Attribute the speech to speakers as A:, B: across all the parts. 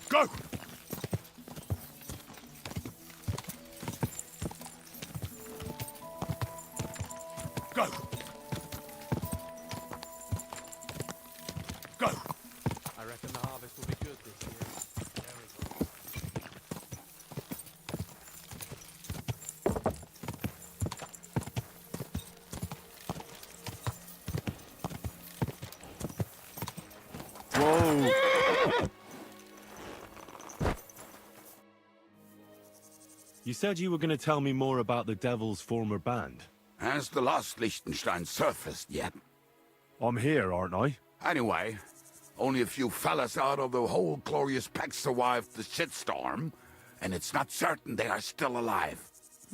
A: Go! Go! Go!
B: I reckon the harvest will be good this year.
A: Whoa!
C: You said you were going to tell me more about the Devil's former band.
A: Has the last Liechtenstein surfaced yet?
C: I'm here, aren't I?
A: Anyway, only a few fellas out of the whole glorious pack survived the shitstorm, and it's not certain they are still alive.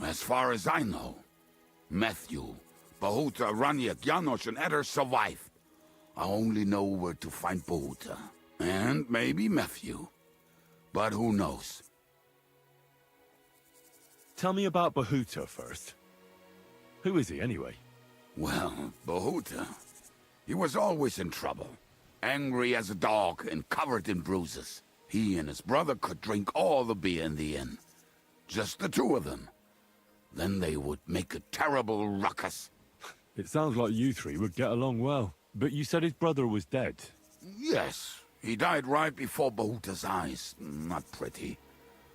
A: As far as I know, Matthew, Bahuta, Raniak, Janosch, and Eder survived. I only know where to find Bahuta. And maybe Matthew. But who knows?
C: Tell me about Bahuta first. Who is he, anyway?
A: Well, Bahuta, he was always in trouble. Angry as a dog and covered in bruises. He and his brother could drink all the beer in the inn. Just the two of them. Then they would make a terrible ruckus.
C: It sounds like you three would get along well. But you said his brother was dead.
A: Yes, he died right before Bahuta's eyes. Not pretty.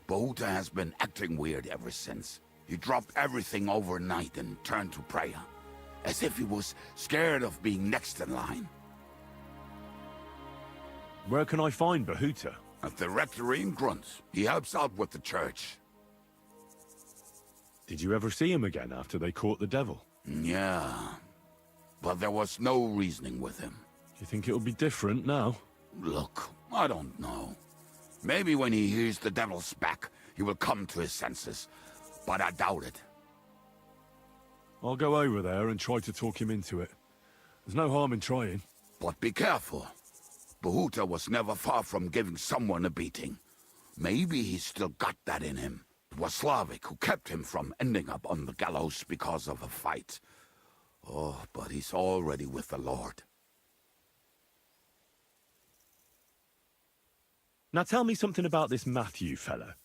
A: Bahuta has been acting weird ever since. He dropped everything overnight and turned to prayer. As if he was scared of being next in line.
C: Where can I find Bahuta?
A: At the rectory in Grunt. He helps out with the church.
C: Did you ever see him again after they caught the devil?
A: Yeah. But there was no reasoning with him.
C: Do you think it'll be different now?
A: Look, I don't know. Maybe when he hears the devil's back, he will come to his senses. But I doubt it.
C: I'll go over there and try to talk him into it. There's no harm in trying.
A: But be careful. Bahuta was never far from giving someone a beating. Maybe he's still got that in him. It was Slavik who kept him from ending up on the gallows because of a fight. Oh, but he's already with the Lord.
C: Now tell me something about this Matthew fella.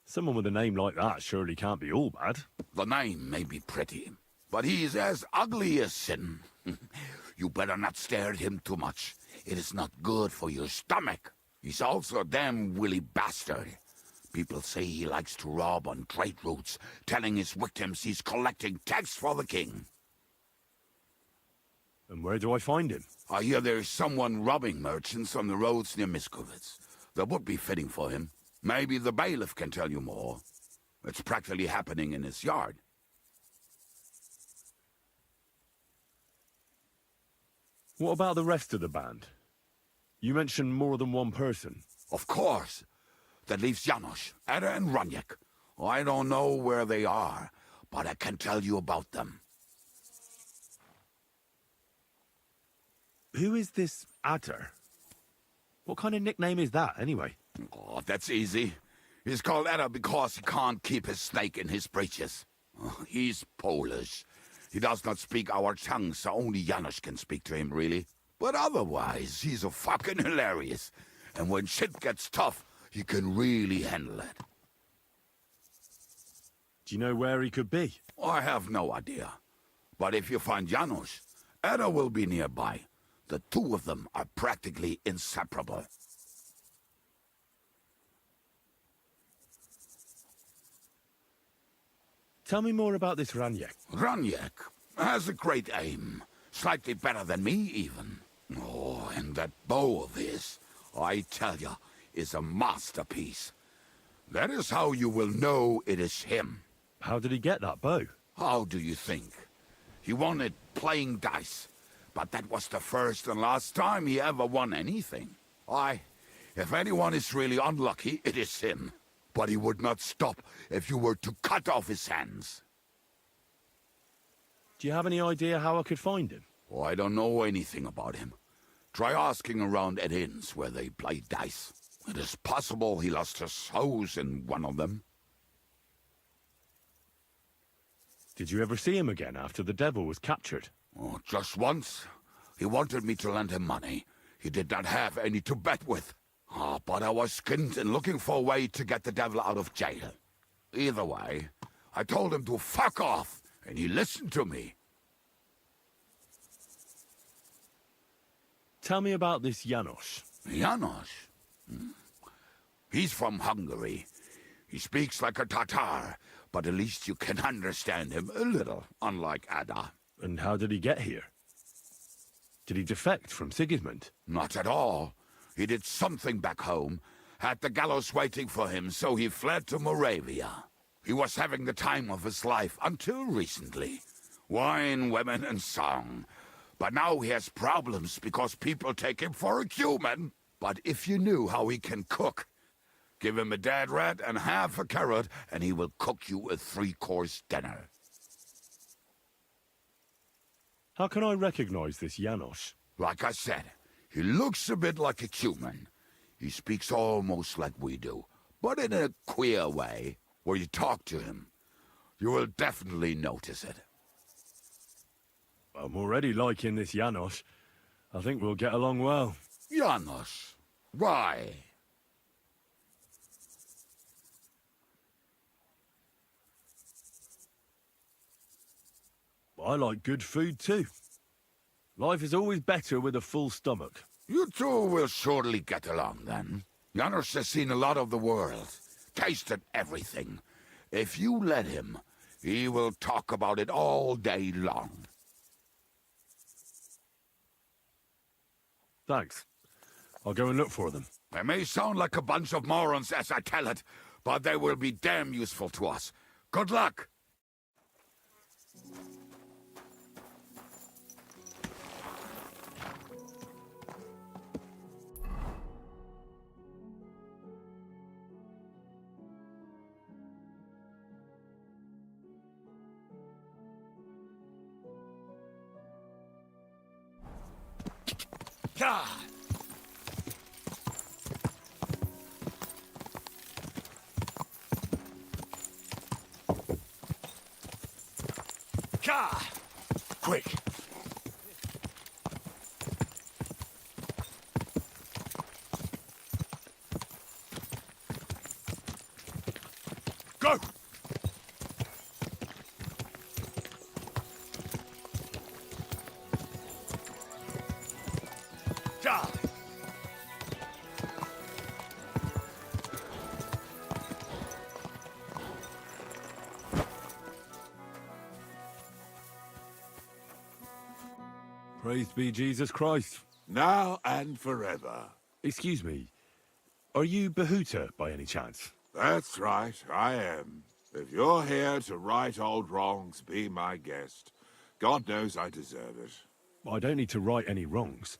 C: Someone with a name like that surely can't be all bad.
A: The name may be pretty, but he's as ugly as sin. You better not stare at him too much. It is not good for your stomach. He's also a damn willy bastard. People say he likes to rob on trade routes, telling his victims he's collecting tax for the king.
C: And where do I find him?
A: I hear there's someone robbing merchants on the roads near Miskovitz. That would be fitting for him. Maybe the bailiff can tell you more. It's practically happening in his yard.
C: What about the rest of the band? You mentioned more than one person.
A: Of course. That leaves Janosch, Eder and Raniak. I don't know where they are, but I can tell you about them.
C: Who is this Adder? What kind of nickname is that, anyway?
A: Oh, that's easy. He's called Eder because he can't keep his snake in his breeches. He's Polish. He does not speak our tongue, so only Janosch can speak to him, really. But otherwise, he's a fucking hilarious. And when shit gets tough, he can really handle it.
C: Do you know where he could be?
A: I have no idea. But if you find Janosch, Eder will be nearby. The two of them are practically inseparable.
C: Tell me more about this Raniak.
A: Raniak has a great aim. Slightly better than me, even. Oh, and that bow of his, I tell ya, is a masterpiece. That is how you will know it is him.
C: How did he get that bow?
A: How do you think? He won it playing dice. But that was the first and last time he ever won anything. If anyone is really unlucky, it is him. But he would not stop if you were to cut off his hands.
C: Do you have any idea how I could find him?
A: Oh, I don't know anything about him. Try asking around at inns where they play dice. It is possible he lost his hose in one of them.
C: Did you ever see him again after the devil was captured?
A: Oh, just once. He wanted me to lend him money. He did not have any to bet with. But I was skint and looking for a way to get the devil out of jail. Either way, I told him to fuck off, and he listened to me.
C: Tell me about this Janos.
A: Janos? He's from Hungary. He speaks like a Tatar, but at least you can understand him a little, unlike Ada.
C: And how did he get here? Did he defect from Sigismund?
A: Not at all. He did something back home, had the gallows waiting for him, so he fled to Moravia. He was having the time of his life until recently. Wine, women, and song. But now he has problems because people take him for a human. But if you knew how he can cook, give him a dead rat and half a carrot, and he will cook you a 3-course dinner.
C: How can I recognize this Janos?
A: Like I said, he looks a bit like a human. He speaks almost like we do, but in a queer way. Where you talk to him, you will definitely notice it.
C: I'm already liking this Janos. I think we'll get along well.
A: Janos, why?
C: I like good food too. Life is always better with a full stomach.
A: You two will surely get along then. Janos has seen a lot of the world, tasted everything. If you let him, he will talk about it all day long.
C: Thanks. I'll go and look for them.
A: They may sound like a bunch of morons as I tell it, but they will be damn useful to us. Good luck! God! God! Quick! Go! God!
C: Praised be Jesus Christ.
D: Now and forever.
C: Excuse me. Are you Behuta by any chance?
D: That's right, I am. If you're here to right old wrongs, be my guest. God knows I deserve it.
C: I don't need to right any wrongs.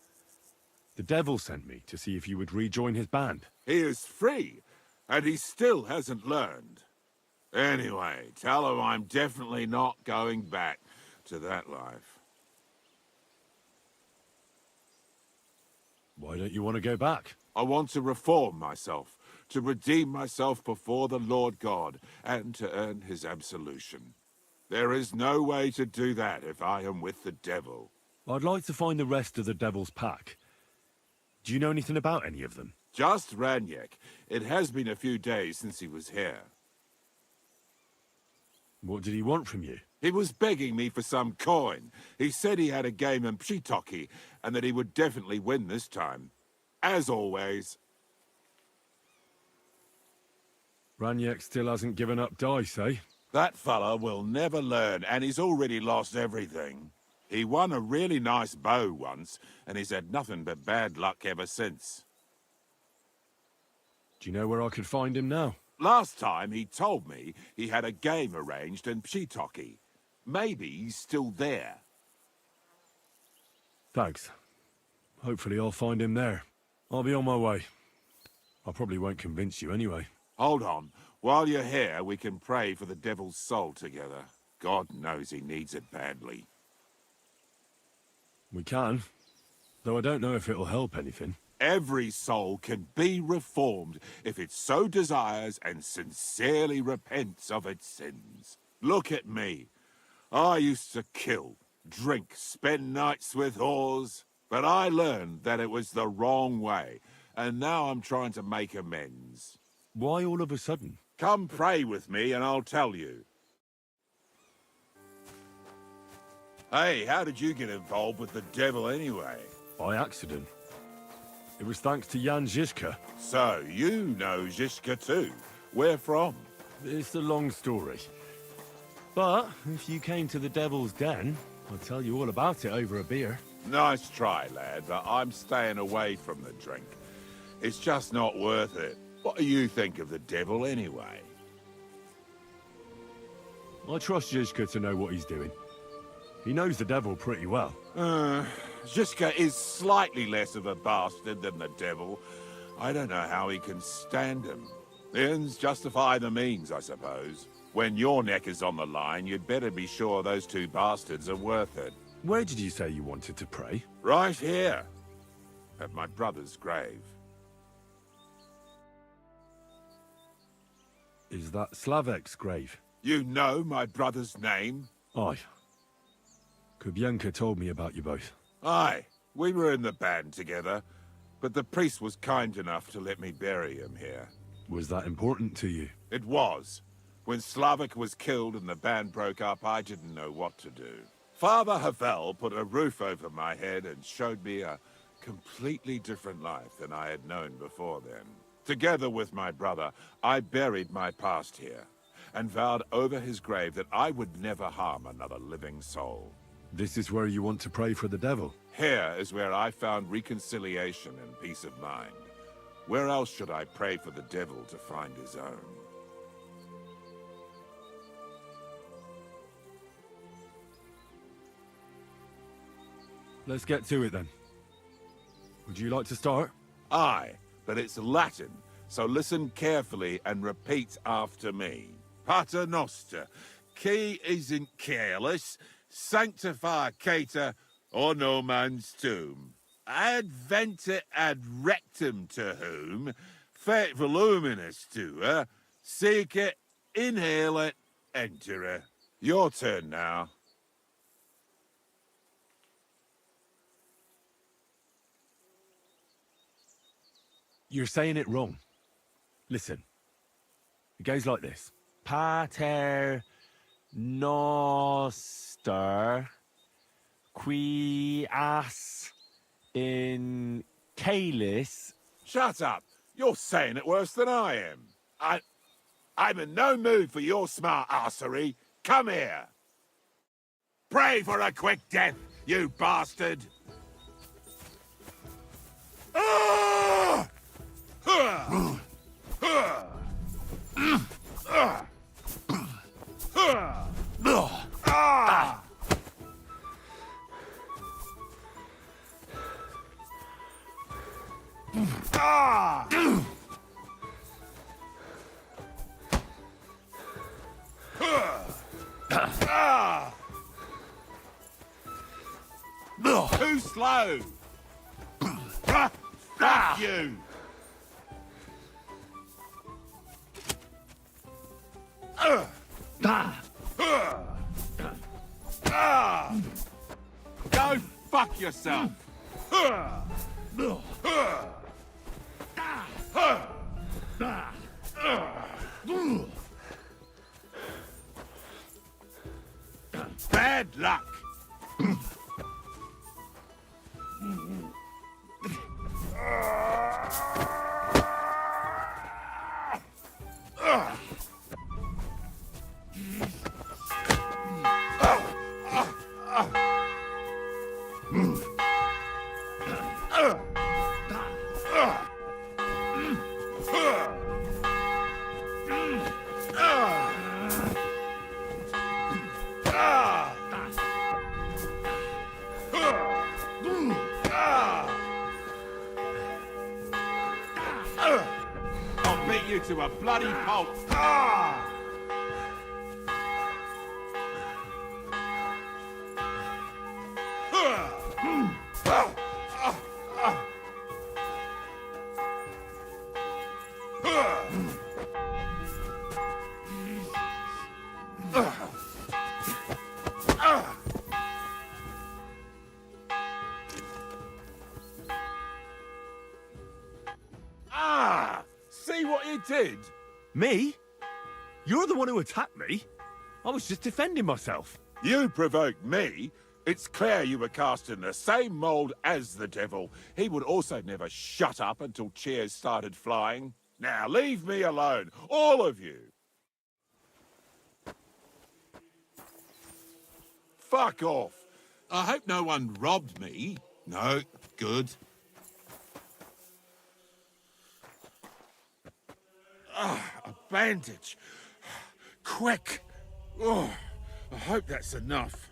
C: The devil sent me to see if you would rejoin his band.
D: He is free, and he still hasn't learned. Anyway, tell him I'm definitely not going back to that life.
C: Why don't you want to go back?
D: I want to reform myself, to redeem myself before the Lord God, and to earn his absolution. There is no way to do that if I am with the devil.
C: I'd like to find the rest of the devil's pack. Do you know anything about any of them?
D: Just Raniek. It has been a few days since he was here.
C: What did he want from you?
D: He was begging me for some coin. He said he had a game in Pshitoki, and that he would definitely win this time. As always.
C: Raniek still hasn't given up dice, eh?
D: That fella will never learn, and he's already lost everything. He won a really nice bow once, and he's had nothing but bad luck ever since.
C: Do you know where I could find him now?
D: Last time he told me he had a game arranged in Pshitoki. Maybe he's still there.
C: Thanks. Hopefully I'll find him there. I'll be on my way. I probably won't convince you anyway.
D: Hold on. While you're here, we can pray for the devil's soul together. God knows he needs it badly.
C: We can, though I don't know if it'll help anything.
D: Every soul can be reformed if it so desires and sincerely repents of its sins. Look at me. I used to kill, drink, spend nights with whores, but I learned that it was the wrong way, and now I'm trying to make amends.
C: Why all of a sudden?
D: Come pray with me and I'll tell you. Hey, how did you get involved with the devil anyway?
C: By accident. It was thanks to Jan Žižka.
D: So, you know Žižka too. Where from?
C: It's a long story. But if you came to the Devil's Den, I'll tell you all about it over a beer.
D: Nice try, lad, but I'm staying away from the drink. It's just not worth it. What do you think of the devil anyway?
C: I trust Žižka to know what he's doing. He knows the devil pretty well.
D: Žižka is slightly less of a bastard than the devil. I don't know how he can stand him. The ends justify the means, I suppose. When your neck is on the line, you'd better be sure those two bastards are worth it.
C: Where did you say you wanted to pray?
D: Right here. At my brother's grave.
C: Is that Slavek's grave?
D: You know my brother's name?
C: Aye. Kubienka told me about you both.
D: Aye. We were in the band together, but the priest was kind enough to let me bury him here.
C: Was that important to you?
D: It was. When Slavek was killed and the band broke up, I didn't know what to do. Father Havel put a roof over my head and showed me a completely different life than I had known before then. Together with my brother, I buried my past here, and vowed over his grave that I would never harm another living soul.
C: This is where you want to pray for the devil?
D: Here is where I found reconciliation and peace of mind. Where else should I pray for the devil to find his own?
C: Let's get to it then. Would you like to start?
D: Aye, but it's Latin, so listen carefully and repeat after me. Pater Noster, qui is in caelus, sanctificata or no man's tomb. Adventure ad rectum to whom, fet voluminous tua, seek it, inhale it, enter it. Your turn now.
C: You're saying it wrong. Listen. It goes like this. Pater Noster qui as in caelis.
D: Shut up. You're saying it worse than I am. I'm in no mood for your smart arsery. Come here. Pray for a quick death, you bastard. Ah! Too slow. Fuck you. Go fuck yourself. Bad luck. I'll beat you to a bloody pulp. did.
C: Me? You're the one who attacked me. I was just defending myself.
D: You provoked me. It's clear you were cast in the same mould as the devil. He would also never shut up until chairs started flying. Now, leave me alone, all of you. Fuck off. I hope no one robbed me. No, good. A bandage. Quick. Oh, I hope that's enough.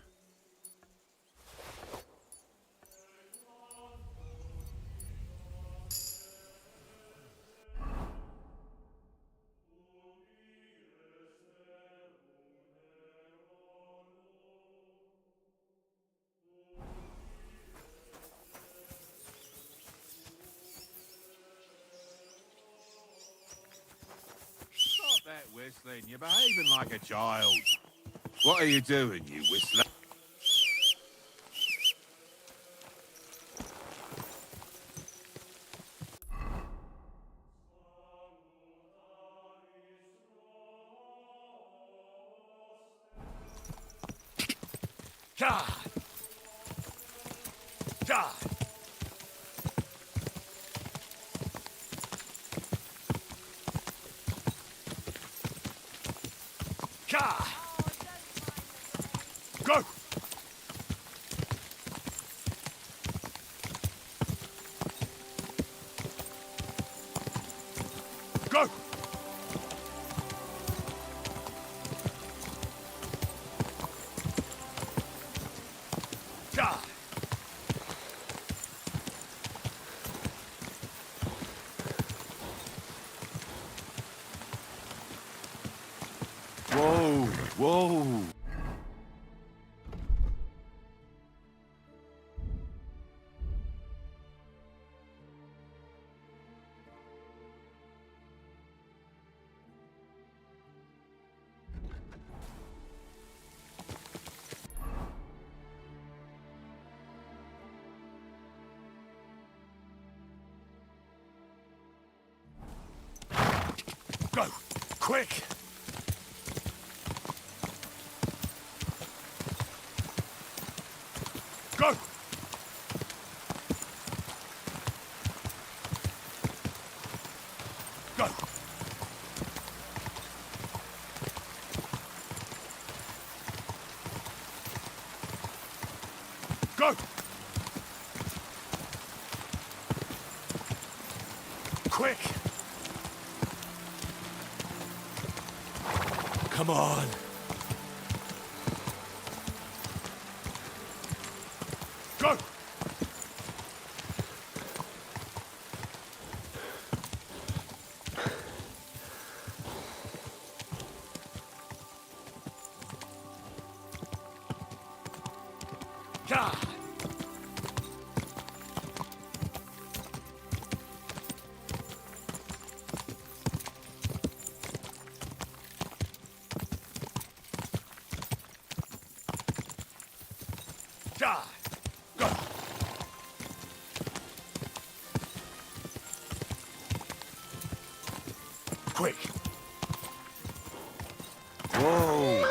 D: Stop that whistling. You're behaving like a child. What are you doing, you whistler?
C: God! God! God! Go! Go! God! Whoa! Whoa! Go! Quick! Go! Go! Go! Quick! Come on! Go! God! God! Go! Quick! Whoa!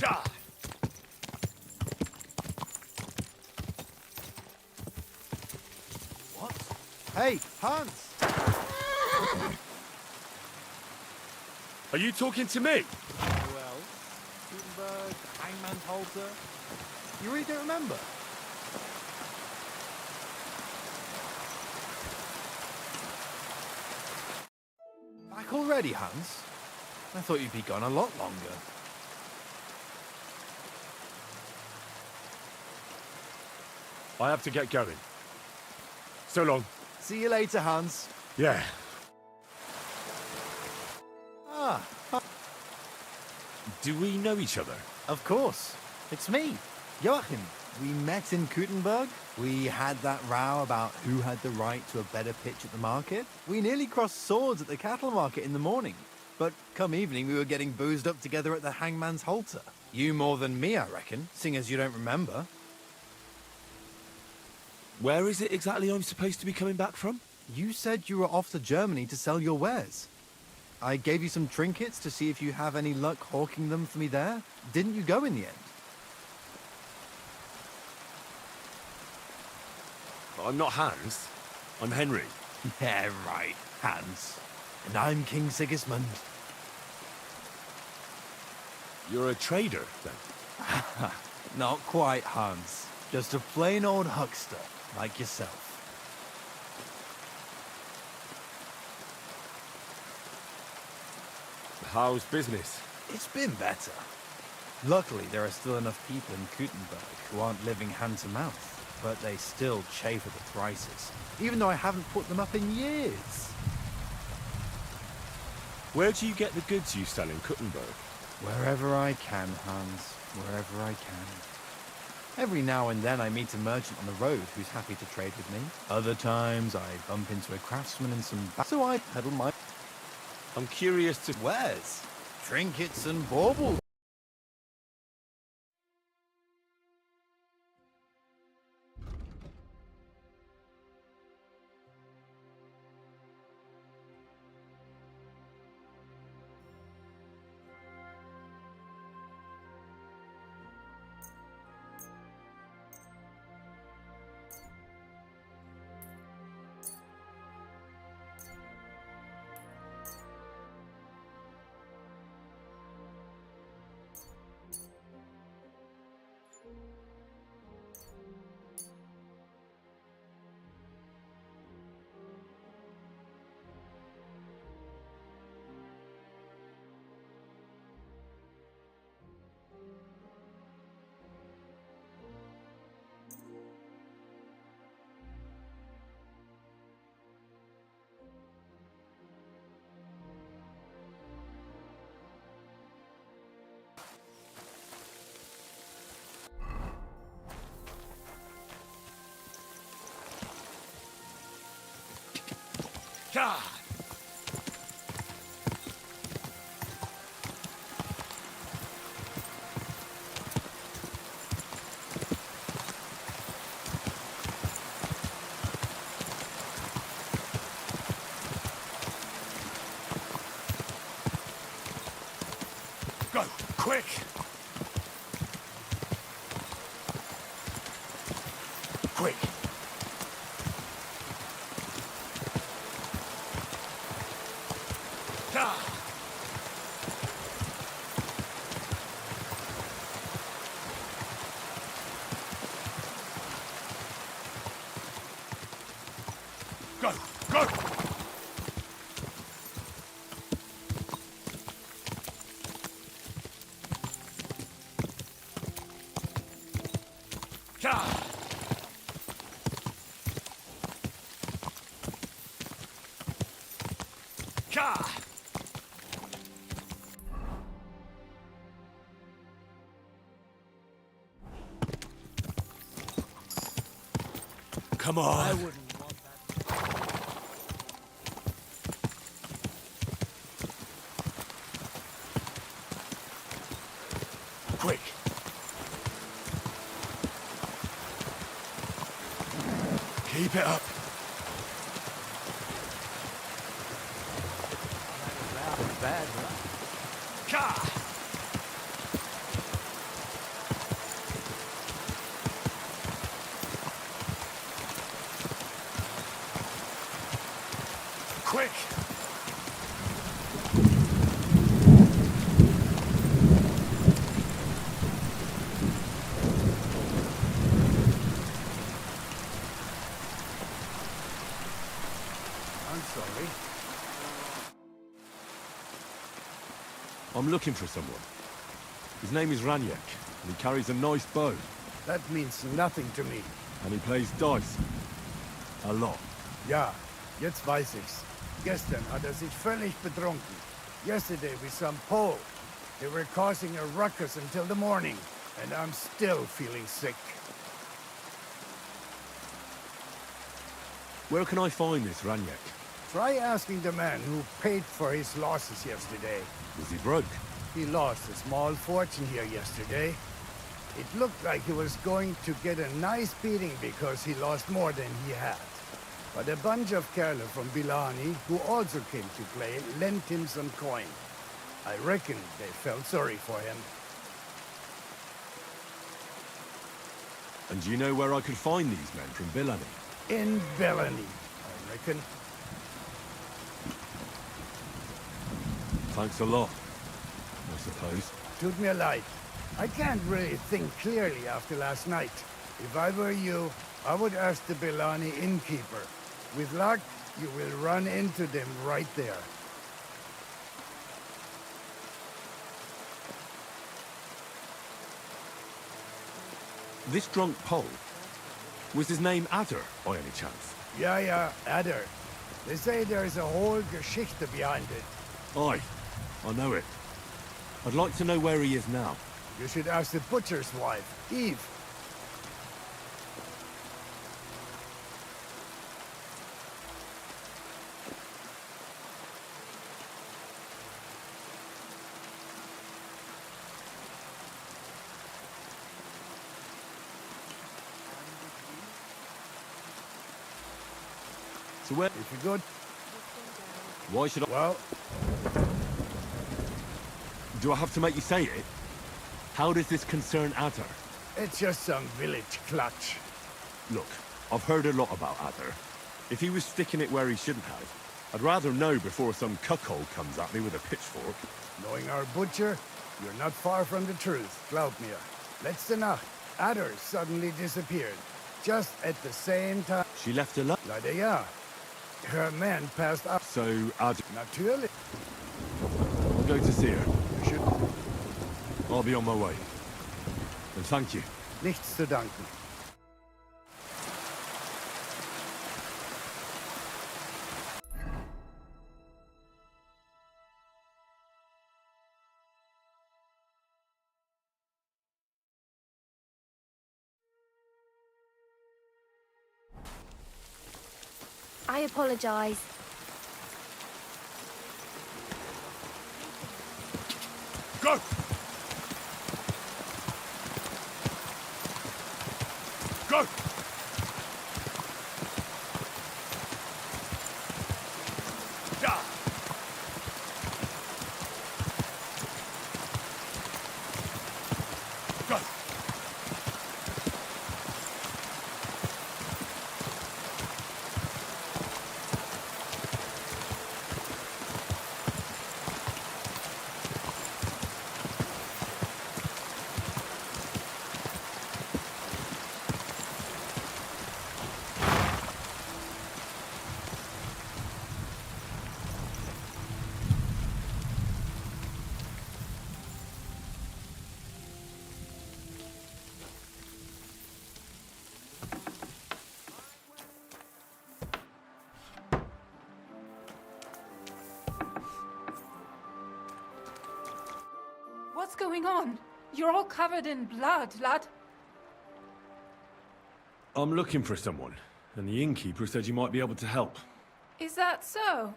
C: God!
B: What? Hey, Hans!
C: Are you talking to me?
B: Who else? Gutenberg, Hangman's Halter? You really don't remember? Back already, Hans? I thought you'd be gone a lot longer.
C: I have to get going. So long.
B: See you later, Hans.
C: Yeah.
B: Ah,
C: Do we know each other?
B: of course. It's me, Joachim, We met in Kuttenberg. We had that row about who had the right to a better pitch at the market. We nearly crossed swords at the cattle market in the morning. But come evening, we were getting boozed up together at the hangman's halter. You more than me, I reckon, seeing as you don't remember.
C: Where is it exactly I'm supposed to be coming back from?
B: You said you were off to Germany to sell your wares. I gave you some trinkets to see if you have any luck hawking them for me there. Didn't you go in the end?
C: I'm not Hans. I'm Henry.
B: Yeah, right, Hans. And I'm King Sigismund.
C: You're a trader, then?
B: Not quite, Hans. Just a plain old huckster, like yourself.
C: How's business?
B: It's been better. Luckily, there are still enough people in Kuttenberg who aren't living hand to mouth, but they still chafe at the prices, even though I haven't put them up in years.
C: Where do you get the goods you sell in Kuttenberg?
B: Wherever I can, Hans. Wherever I can. Every now and then I meet a merchant on the road who's happy to trade with me. Other times I bump into a craftsman and some so I peddle my
C: I'm curious to...
B: wares. Trinkets and baubles.
C: God! Go, quick! Quick! Go! Go! Ka! Ka! Come on.
B: I wouldn't want that.
C: Quick. Keep it up.
B: That was bad, huh?
C: Ka! Quick!
B: I'm sorry.
C: I'm looking for someone. His name is Raniek, and he carries a nice bow.
E: That means nothing to me.
C: And he plays dice. A lot.
E: Ja, jetzt weiß ich's. Gestern hat sich völlig betrunken. Yesterday with some Pole. They were causing a ruckus until the morning, and I'm still feeling sick.
C: Where can I find this Raniek?
E: Try asking the man who paid for his losses yesterday.
C: Is he broke?
E: He lost a small fortune here yesterday. It looked like he was going to get a nice beating because he lost more than he had. But a bunch of Kerler from Bilani, who also came to play, lent him some coin. I reckon they felt sorry for him.
C: And do you know where I could find these men from Bilani?
E: In Bellany, I reckon.
C: Thanks a lot, I suppose.
E: Took me a light. I can't really think clearly after last night. If I were you, I would ask the Bellani innkeeper. With luck, you will run into them right there.
C: This drunk Pole, was his name Adder, by any chance?
E: Yeah, Adder. They say there's a whole Geschichte behind it.
C: Aye, I know it. I'd like to know where he is now.
E: You should ask the butcher's wife, Eve.
C: So where...
E: If you're good,
C: Why should I...
E: well,
C: Do I have to make you say it? How does this concern Adder?
E: it's just some village clutch.
C: Look, I've heard a lot about Adder. If he was sticking it where he shouldn't have, I'd rather know before some cuckold comes at me with a pitchfork.
E: Knowing our butcher, you're not far from the truth, glaub mir. Letzte Nacht, Adder suddenly disappeared. Just at the same time.
C: She left alone.
E: Leider ja. Her man passed out.
C: So, Adder...
E: Natürlich.
C: I'll go to see her.
E: You should.
C: I'll be on my way. And thank you.
E: Nichts zu danken.
F: I apologize.
D: Go! Go! Da! Go!
G: What's going on? You're all covered in blood, lad.
C: I'm looking for someone, and the innkeeper said you might be able to help.
G: Is that so?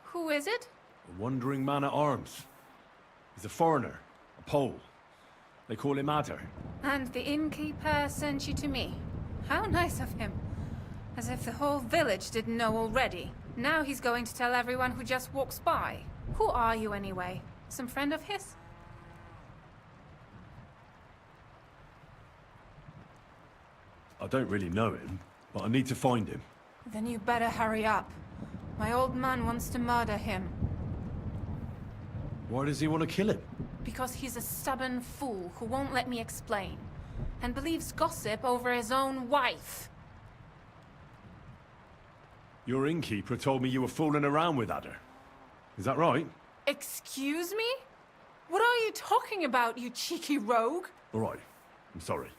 G: Who is it?
C: A wandering man at arms. He's a foreigner, a Pole. They call him Adder.
G: And the innkeeper sent you to me. How nice of him. As if the whole village didn't know already. Now he's going to tell everyone who just walks by. Who are you anyway? Some friend of his?
C: I don't really know him, but I need to find him.
G: Then you better hurry up. My old man wants to murder him.
C: Why does he want to kill him?
G: Because he's a stubborn fool who won't let me explain. And believes gossip over his own wife.
C: Your innkeeper told me you were fooling around with Adder. Is that right?
G: Excuse me? What are you talking about, you cheeky rogue?
C: All right. I'm sorry.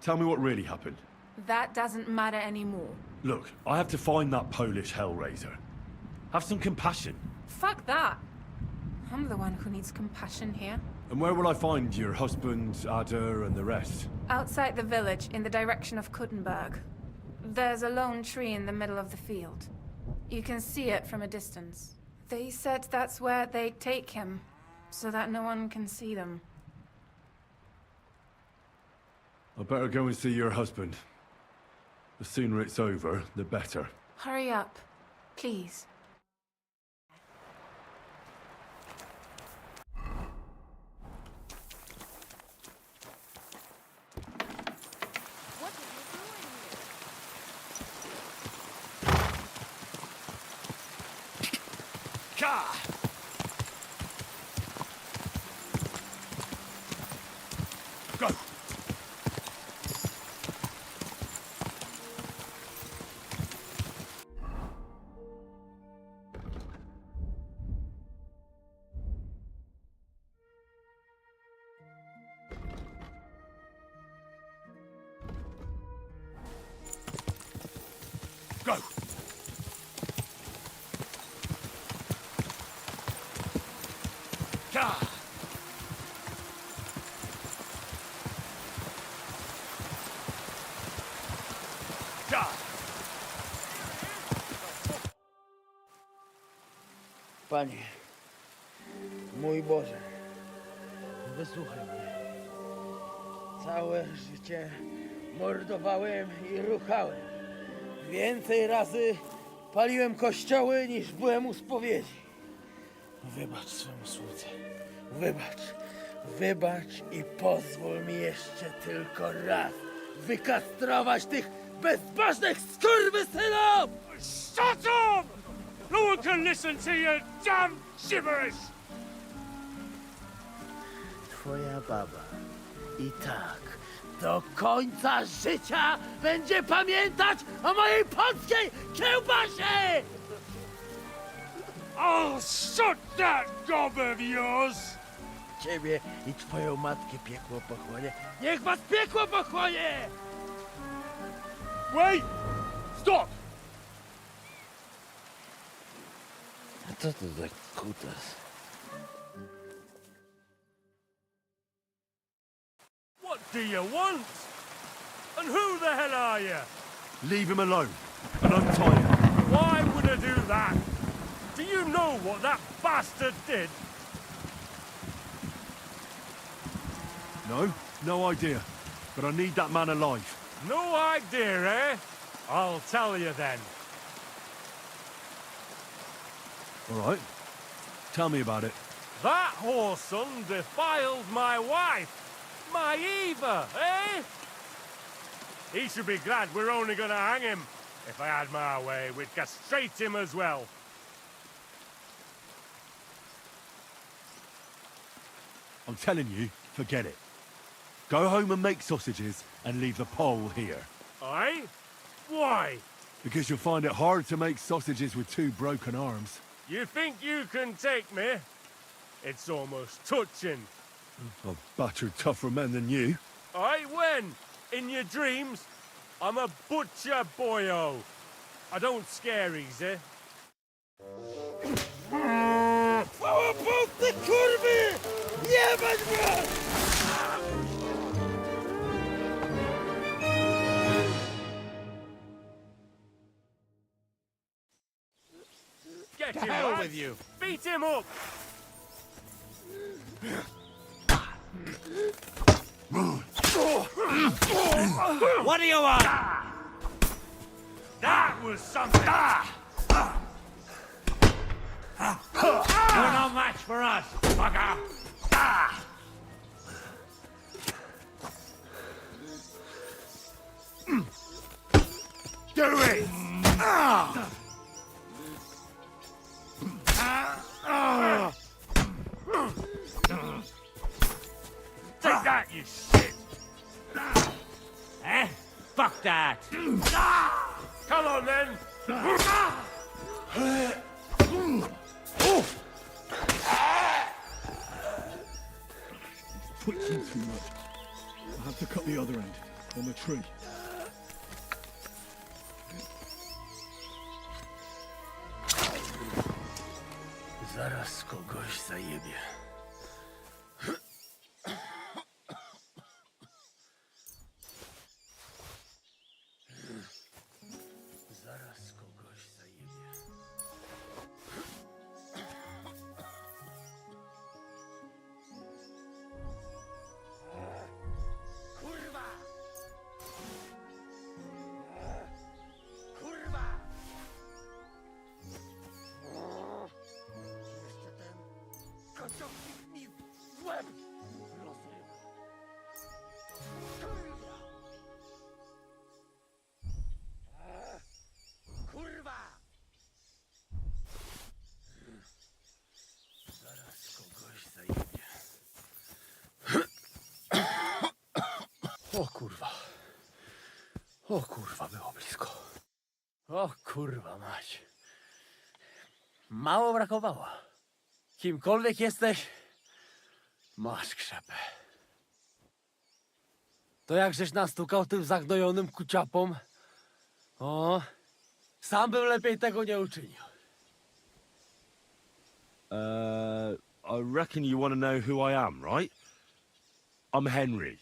C: Tell me what really happened.
G: That doesn't matter anymore.
C: Look, I have to find that Polish hellraiser. Have some compassion.
G: Fuck that. I'm the one who needs compassion here.
C: And where will I find your husband, Adder, and the rest?
G: Outside the village, in the direction of Kuttenberg. There's a lone tree in the middle of the field. You can see it from a distance. They said that's where they'd take him, so that no one can see them.
C: I better go and see your husband. The sooner it's over, the better.
G: Hurry up, please.
C: Go! Go! Ka! Ka!
H: Panie, mój Boże, wysłuchaj mnie. Całe życie mordowałem i ruchałem. Więcej razy paliłem kościoły, niż byłem u spowiedzi. Wybacz swemu słudze. Wybacz. Wybacz i pozwól mi jeszcze tylko raz wykastrować tych bezbożnych skurwysynów!
C: Shut up! No one can listen to your damn gibberish!
H: Twoja baba i tak do końca życia będzie pamiętać o mojej polskiej kiełbasie!
C: I'll shut that gob of yours!
H: Ciebie i twoją matkę piekło pochłonie. Niech was piekło pochłonie!
C: Wait! Stop!
H: A co to za kutas?
C: What do you want? And who the hell are you? Leave him alone and untie him. Why would I do that? Do you know what that bastard did? No, no idea. But I need that man alive. No idea, eh? I'll tell you then. All right. Tell me about it. That whoreson defiled my wife. My Eva, eh? He should be glad we're only gonna hang him. If I had my way, we'd castrate him as well. I'm telling you, forget it. Go home and make sausages and leave the pole here. Aye? Why? Because you'll find it hard to make sausages with two broken arms. You think you can take me? It's almost touching. I've battered tougher men than you. Aye, when? In your dreams? I'm a butcher, boyo. I don't scare easy.
H: Chwała Polsce, kurwy! Jebać was!
C: Get him, hell with you! Beat him up! What do you want? That was something! You're no match for us, fucker! Do it! Take that, you shit! Eh? Fuck that! Come on, then!
I: Twitching too much. I'll have to cut the other end on the tree.
H: Zaraz kogoś zajebie. O kurwa. O kurwa, było blisko. O kurwa mać. Mało brakowało. Kimkolwiek jesteś, masz krzepę. To jak żeś nastukał tym zagnojonym kuciapom, o, sam bym lepiej tego nie uczynił.
C: I reckon you want to know who I am, right? I'm Henry.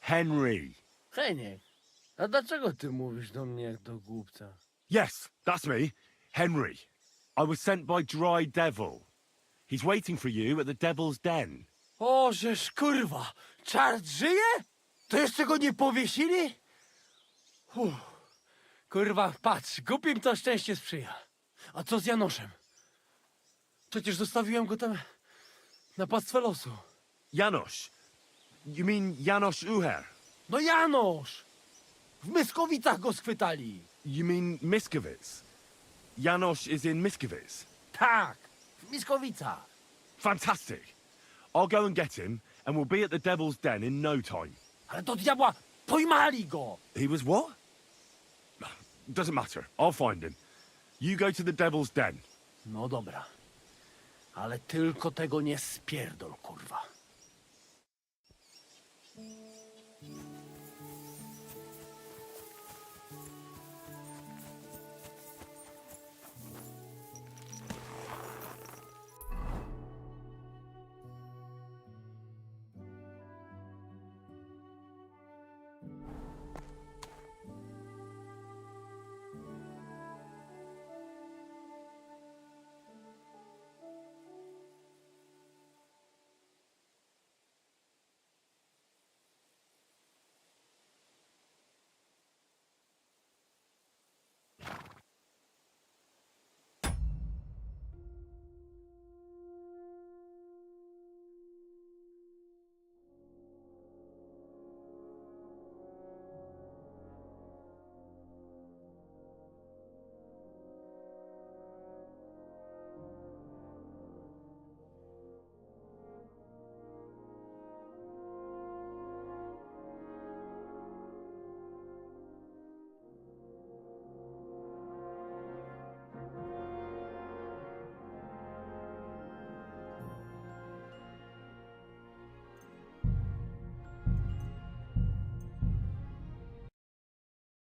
C: Henry.
H: Heniek, a dlaczego ty mówisz do mnie jak do głupca?
C: Yes, that's me. Henry. I was sent by Dry Devil. He's waiting for you at the Devil's Den.
H: O, żeż kurwa, czart żyje? To jeszcze go nie powiesili? Kurwa, patrz, głupim to szczęście sprzyja. A co z Janoszem? Przecież zostawiłem go tam na pastwę losu.
C: Janosz. You mean Janosz Uher?
H: No Janosz! W Myskowicach go schwytali.
C: You mean Miskovic? Janosz is in Miskovic.
H: Tak, w Myskowicach.
C: Fantastic. I'll go and get him, and we'll be at the Devil's Den in no time.
H: Ale do diabła, pojmali go!
C: He was what? Doesn't matter. I'll find him. You go to the Devil's Den.
H: No dobra, ale tylko tego nie spierdol, kurwa.